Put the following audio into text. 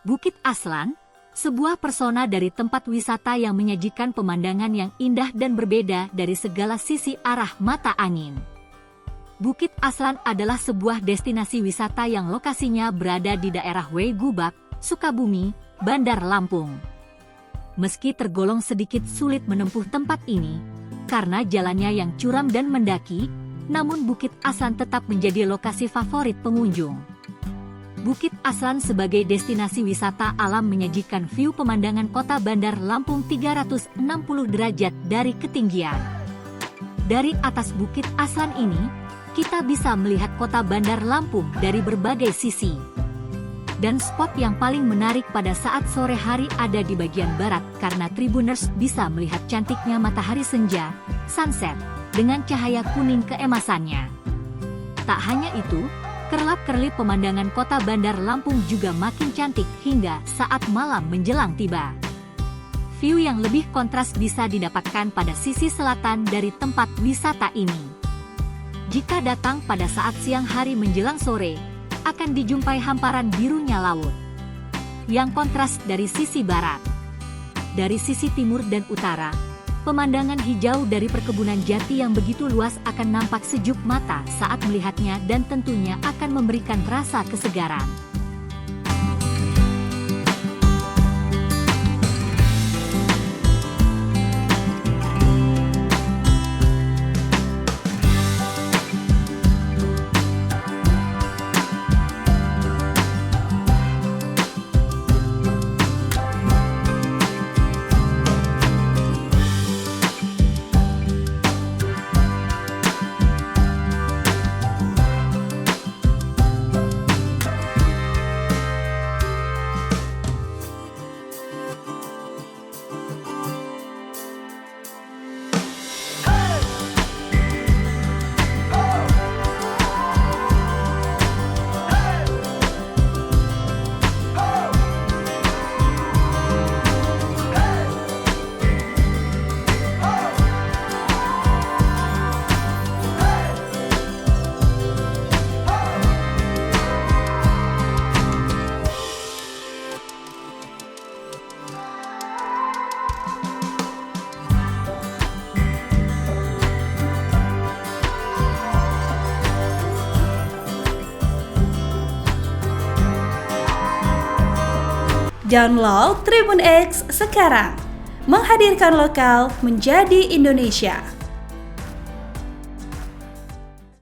Bukit Aslan, sebuah persona dari tempat wisata yang menyajikan pemandangan yang indah dan berbeda dari segala sisi arah mata angin. Bukit Aslan adalah sebuah destinasi wisata yang lokasinya berada di daerah Wegubak, Sukabumi, Bandar Lampung. Meski tergolong sedikit sulit menempuh tempat ini, karena jalannya yang curam dan mendaki, namun Bukit Aslan tetap menjadi lokasi favorit pengunjung. Bukit Aslan sebagai destinasi wisata alam menyajikan view pemandangan kota Bandar Lampung 360 derajat dari ketinggian. Dari atas Bukit Aslan ini, kita bisa melihat kota Bandar Lampung dari berbagai sisi. Dan spot yang paling menarik pada saat sore hari ada di bagian barat karena Tribuners bisa melihat cantiknya matahari senja, sunset, dengan cahaya kuning keemasannya. Tak hanya itu, kerlap-kerlip pemandangan kota Bandar Lampung juga makin cantik hingga saat malam menjelang tiba. View yang lebih kontras bisa didapatkan pada sisi selatan dari tempat wisata ini. Jika datang pada saat siang hari menjelang sore, akan dijumpai hamparan birunya laut yang kontras dari sisi barat. Dari sisi timur dan utara, pemandangan hijau dari perkebunan jati yang begitu luas akan nampak sejuk mata saat melihatnya dan tentunya akan memberikan rasa kesegaran. Download Tribun X sekarang, menghadirkan lokal menjadi Indonesia.